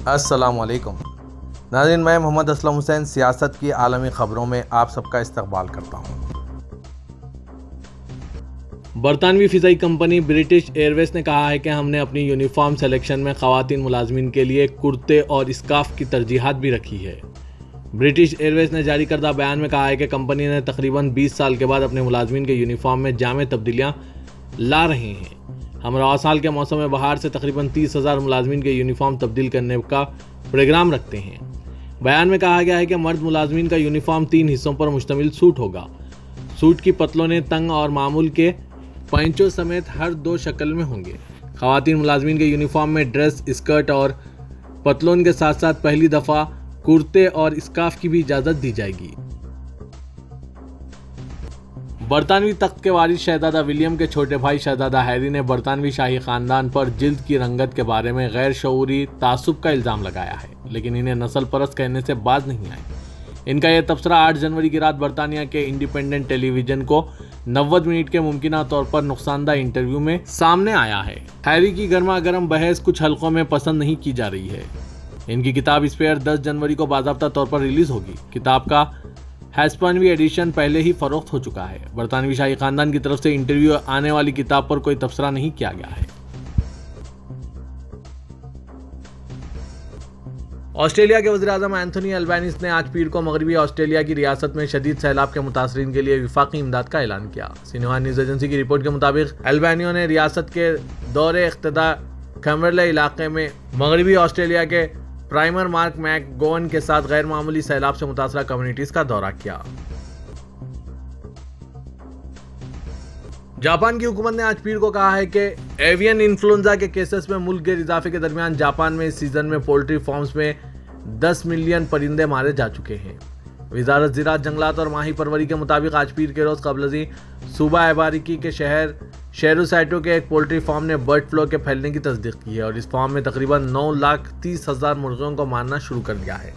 السلام علیکم ناظرین، میں محمد اسلم حسین سیاست کی عالمی خبروں میں آپ سب کا استقبال کرتا ہوں۔ برطانوی فضائی کمپنی برٹش ایئر ویز نے کہا ہے کہ ہم نے اپنی یونیفارم سلیکشن میں خواتین ملازمین کے لیے کرتے اور اسکارف کی ترجیحات بھی رکھی ہے۔ برٹش ایئر ویز نے جاری کردہ بیان میں کہا ہے کہ کمپنی نے تقریباً 20 سال کے بعد اپنے ملازمین کے یونیفارم میں جامع تبدیلیاں لا رہے ہیں۔ ہم رواں سال کے موسم بہار سے تقریباً 30,000 ملازمین کے یونیفارم تبدیل کرنے کا پروگرام رکھتے ہیں۔ بیان میں کہا گیا ہے کہ مرد ملازمین کا یونیفارم 3 حصوں پر مشتمل سوٹ ہوگا۔ سوٹ کی پتلونیں تنگ اور معمول کے پینچوں سمیت ہر 2 شکل میں ہوں گے۔ خواتین ملازمین کے یونیفارم میں ڈریس، اسکرٹ اور پتلون کے ساتھ ساتھ پہلی دفعہ کرتے اور اسکارف کی بھی اجازت دی جائے گی۔ برطانوی تخت کے وارث شہزادہ ولیم کے چھوٹے بھائی شہزادہ ہیری نے برطانوی شاہی خاندان پر جلد کی رنگت کے بارے میں غیر شعوری تعصب کا الزام لگایا ہے، لیکن انہیں نسل پرست کہنے سے باز نہیں آئے۔ ان کا یہ تبصرہ 8 جنوری کی رات برطانیہ کے انڈیپینڈنٹ ٹیلی ویژن کو 90 منٹ کے ممکنہ طور پر نقصان دہ انٹرویو میں سامنے آیا ہے۔ ہیری کی گرما گرم بحث کچھ حلقوں میں پسند نہیں کی جا رہی ہے۔ ان کی کتاب اسپیئر 10 جنوری کو باضابطہ طور پر ریلیز ہوگی۔ کتاب کا ہسپانوی ایڈیشن پہلے ہی فروخت ہو چکا ہے۔ برطانوی شاہی خاندان کی طرف سے انٹرویو آنے والی کتاب پر کوئی تبصرہ نہیں کیا گیا ہے۔ آسٹریلیا کے وزیر اعظم اینتھونی البینیز نے آج پیر کو مغربی آسٹریلیا کی ریاست میں شدید سیلاب کے متاثرین کے لیے وفاقی امداد کا اعلان کیا۔ سینہوا نیوز ایجنسی کی رپورٹ کے مطابق البینیو نے ریاست کے دور اقتدار کیمبرلے علاقے میں مغربی آسٹریلیا کے پرائمر مارک میک گوون کے ساتھ غیر معمولی سیلاب سے متاثرہ کمیونٹیز کا دورہ کیا۔ جاپان کی حکومت نے آج پیر کو کہا ہے کہ ایوین انفلوئنزا کے کیسز میں ملک گیر اضافے کے درمیان جاپان میں اس سیزن میں پولٹری فارمز میں 10 ملین پرندے مارے جا چکے ہیں۔ وزارت زراعت، جنگلات اور ماہی پروری کے مطابق آج پیر کے روز قبل ازیں صوبہ ایباریکی کے شہر شیروسائٹو کے ایک پولٹری فارم نے برڈ فلو کے پھیلنے کی تصدیق کی ہے اور اس فارم میں تقریباً 9,30,000 مرغیوں کو مارنا شروع کر دیا ہے۔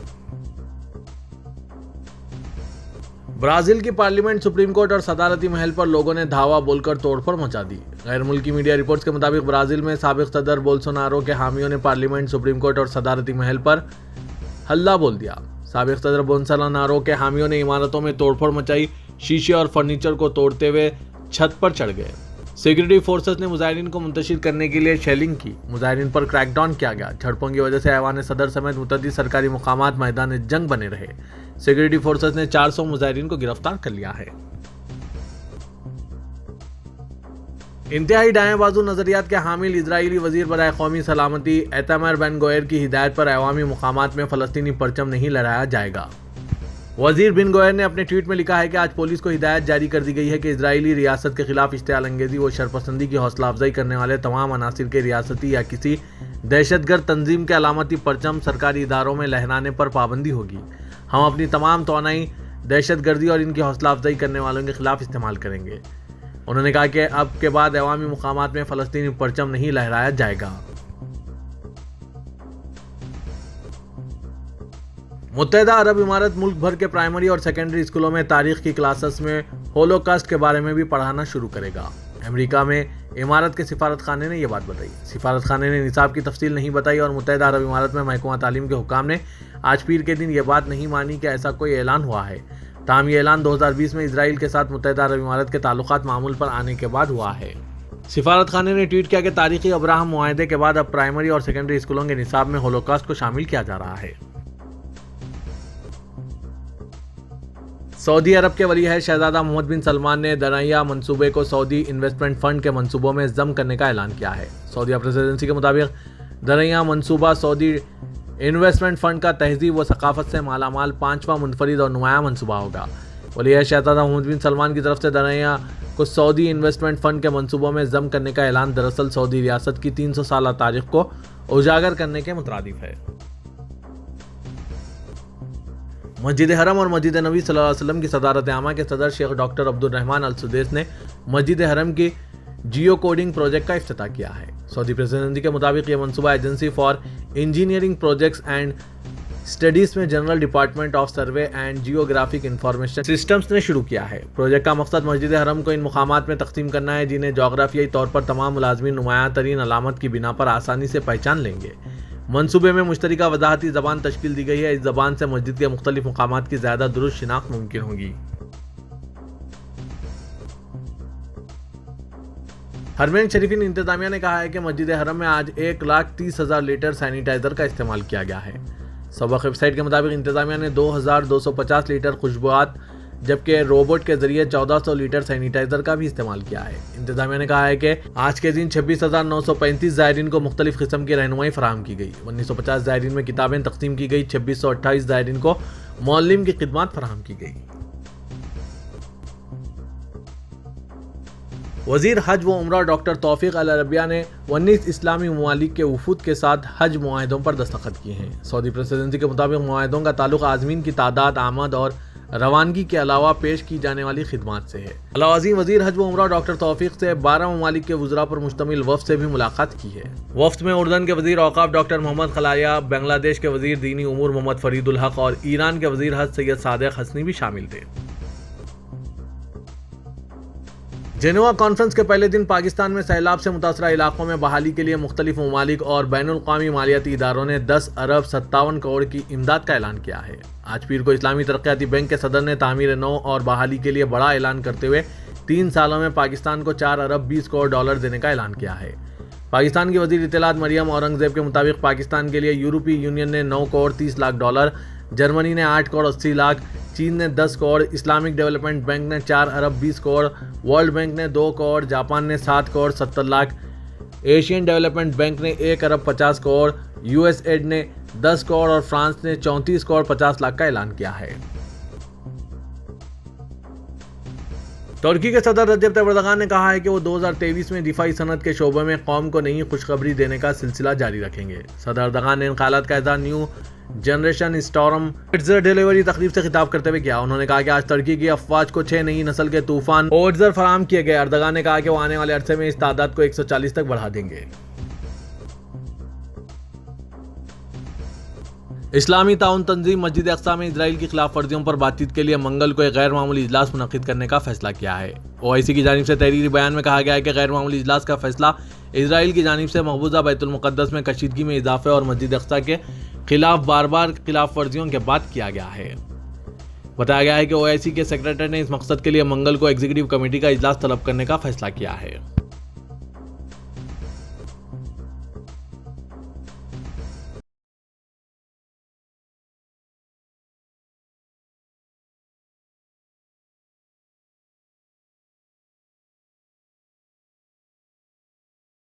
برازیل کی پارلیمنٹ، سپریم کورٹ اور صدارتی محل پر لوگوں نے دھاوا بول کر توڑ پھوڑ مچا دی۔ غیر ملکی میڈیا رپورٹس کے مطابق برازیل میں سابق صدر بولسونارو کے حامیوں نے پارلیمنٹ، سپریم کورٹ اور صدارتی محل پر ہلہ بول دیا۔ سابق صدر بولسونارو کے حامیوں نے عمارتوں میں توڑ پھوڑ مچائی، شیشے اور فرنیچر کو توڑتے ہوئے چھت پر چڑھ گئے۔ سیکورٹی فورسز نے مظاہرین کو منتشر کرنے کے لیے شیلنگ کی۔ مظاہرین پر کریک ڈاؤن کیا گیا۔ جھڑپوں کی وجہ سے ایوان صدر سمیت متعدد سرکاری مقامات میدان جنگ بنے رہے۔ سیکورٹی فورسز نے 400 مظاہرین کو گرفتار کر لیا ہے۔ انتہائی دائیں بازو نظریات کے حامل اسرائیلی وزیر برائے قومی سلامتی ایتمر بن گوئر کی ہدایت پر عوامی مقامات میں فلسطینی پرچم نہیں لہرایا جائے گا۔ وزیر بن گوئر نے اپنے ٹویٹ میں لکھا ہے کہ آج پولیس کو ہدایت جاری کر دی گئی ہے کہ اسرائیلی ریاست کے خلاف اشتعال انگیزی و شرپسندی کی حوصلہ افزائی کرنے والے تمام عناصر کے ریاستی یا کسی دہشت گرد تنظیم کے علامتی پرچم سرکاری اداروں میں لہرانے پر پابندی ہوگی۔ ہم اپنی تمام توانائی دہشت گردی اور ان کی حوصلہ افزائی کرنے والوں کے خلاف استعمال کریں گے۔ انہوں نے کہا کہ اب کے بعد عوامی مقامات میں فلسطینی پرچم نہیں لہرایا جائے گا۔ متحدہ عرب امارات ملک بھر کے پرائمری اور سیکنڈری اسکولوں میں تاریخ کی کلاسز میں ہولوکاسٹ کے بارے میں بھی پڑھانا شروع کرے گا۔ امریکہ میں امارات کے سفارت خانے نے یہ بات بتائی۔ سفارت خانے نے نصاب کی تفصیل نہیں بتائی اور متحدہ عرب امارات میں محکمہ تعلیم کے حکام نے آج پیر کے دن یہ بات نہیں مانی کہ ایسا کوئی اعلان ہوا ہے۔ تاہم یہ اعلان 2020 میں اسرائیل کے ساتھ متحدہ عرب امارات کے تعلقات معمول پر آنے کے بعد ہوا ہے۔ سفارت خانے نے ٹویٹ کیا کہ تاریخی ابراہم معاہدے کے بعد اب پرائمری اور سیکنڈری اسکولوں کے نصاب میں ہولوکاسٹ کو شامل کیا جا رہا ہے۔ سعودی عرب کے ولی عہد شہزادہ محمد بن سلمان نے درعیہ منصوبے کو سعودی انویسٹمنٹ فنڈ کے منصوبوں میں ضم کرنے کا اعلان کیا ہے۔ سعودی پریس ایجنسی کے مطابق درعیہ منصوبہ سعودی انویسٹمنٹ فنڈ کا تہذیب و ثقافت سے مالا مال 5واں منفرد اور نمایاں منصوبہ ہوگا۔ ولی عہد شہزادہ محمد بن سلمان کی طرف سے درعیہ کو سعودی انویسٹمنٹ فنڈ کے منصوبوں میں ضم کرنے کا اعلان دراصل سعودی ریاست کی 300 سالہ تاریخ کو اجاگر کرنے کے مترادف ہے۔ مسجد حرم اور مسجد نبی صلی اللہ علیہ وسلم کی صدارت عامہ کے صدر شیخ ڈاکٹر عبد الرحمن السدیس نے مسجد حرم کی جیو کوڈنگ پروجیکٹ کا افتتاح کیا ہے۔ سعودی پریس ایجنسی کے مطابق یہ منصوبہ agency for engineering projects and studies میں general department of survey and geographic information systems نے شروع کیا ہے۔ پروجیکٹ کا مقصد مسجد حرم کو ان مقامات میں تقسیم کرنا ہے جنہیں جغرافیائی طور پر تمام ملازمین نمایاں ترین علامت کی بنا پر آسانی سے پہچان لیں گے۔ منصوبے میں مشترکہ وضاحتی زبان تشکیل دی گئی ہے. اس زبان سے مسجد کے مختلف مقامات کی زیادہ درست شناخت ممکن ہوگی. حرمین شریفین انتظامیہ نے کہا ہے کہ مسجد حرم میں آج 1,30,000 لیٹر سینیٹائزر کا استعمال کیا گیا ہے. سبق ویب سائٹ کے مطابق انتظامیہ نے 2,250 لیٹر خوشبوات جبکہ روبوٹ کے ذریعے 1,400 لیٹر سینیٹائزر کا بھی استعمال کیا ہے. انتظامیہ نے کہا ہے کہ آج کے دن 26,935 زائرین کو مختلف قسم کی رہنمائی فراہم کی گئی. 1,950 زائرین میں کتابیں تقسیم کی گئی. 2,628 زائرین کو معلم کی خدمات فراہم کی گئی. وزیر حج و عمرہ ڈاکٹر توفیق العربیہ نے 19 اسلامی ممالک کے وفود کے ساتھ حج معاہدوں پر دستخط کیے ہیں. سعودی پریسیڈنسی کے مطابق معاہدوں کا تعلق عازمین کی تعداد، آمد اور روانگی کے علاوہ پیش کی جانے والی خدمات سے ہے. علاوہ ازیں وزیر حج و عمرہ ڈاکٹر توفیق سے 12 ممالک کے وزراء پر مشتمل وفد سے بھی ملاقات کی ہے. وفد میں اردن کے وزیر اوقاف ڈاکٹر محمد خلایا، بنگلہ دیش کے وزیر دینی امور محمد فرید الحق اور ایران کے وزیر حج سید صادق حسنی بھی شامل تھے. جنیوا کانفرنس کے پہلے دن پاکستان میں سیلاب سے متاثرہ علاقوں میں بحالی کے لیے مختلف ممالک اور بین الاقوامی مالیاتی اداروں نے 10 ارب 57 کروڑ کی امداد کا اعلان کیا ہے. آج پیر کو اسلامی ترقیاتی بینک کے صدر نے تعمیر نو اور بحالی کے لیے بڑا اعلان کرتے ہوئے 3 سالوں میں پاکستان کو 4 ارب 20 کروڑ ڈالر دینے کا اعلان کیا ہے. پاکستان کی وزیر اطلاعات مریم اورنگزیب کے مطابق پاکستان کے لیے یورپی یونین نے 9 کروڑ 30 لاکھ ڈالر، جرمنی نے 8 کروڑ 80 لاکھ، چین نے 10 کروڑ، اسلامک ڈیولپمنٹ بینک نے 4 ارب 20 کروڑ، ورلڈ بینک نے 2 کروڑ، جاپان نے 7 crore 70 lakh, Asian development bank نے 1 ارب 50 کروڑ، یو ایس ایڈ نے 10 کروڑ اور فرانس نے 34 کروڑ 50 لاکھ کا اعلان کیا ہے. ترکی کے صدر رجب طیب اردوغان نے کہا ہے کہ وہ 2023 میں دفاعی صنعت کے شعبے میں قوم کو نئی خوشخبری دینے کا سلسلہ جاری رکھیں گے. صدر اردوغان نے ان خیالات کا اظہار نیو جنریشن اسٹارم ایٹزر ڈیلیوری تقریب سے خطاب کرتے ہوئے کیا. انہوں نے کہا کہ آج ترکی کی افواج کو 6 نئی نسل کے طوفان ایٹزر فراہم کیے گئے. اردوغان نے کہا کہ وہ آنے والے عرصے میں اس تعداد کو 140 تک بڑھا دیں گے. اسلامی تعاون تنظیم مسجد اقصی میں اسرائیل کی خلاف ورزیوں پر بات چیت کے لیے منگل کو ایک غیر معمولی اجلاس منعقد کرنے کا فیصلہ کیا ہے. OIC کی جانب سے تحریری بیان میں کہا گیا ہے کہ غیر معمولی اجلاس کا فیصلہ اسرائیل کی جانب سے مقبوضہ بیت المقدس میں کشیدگی میں اضافے اور مسجد اقصی کے خلاف بار بار خلاف ورزیوں کے بعد کیا گیا ہے. بتایا گیا ہے کہ OIC کے سیکریٹری نے اس مقصد کے لیے منگل کو ایگزیکٹو کمیٹی کا اجلاس طلب کرنے کا فیصلہ کیا ہے.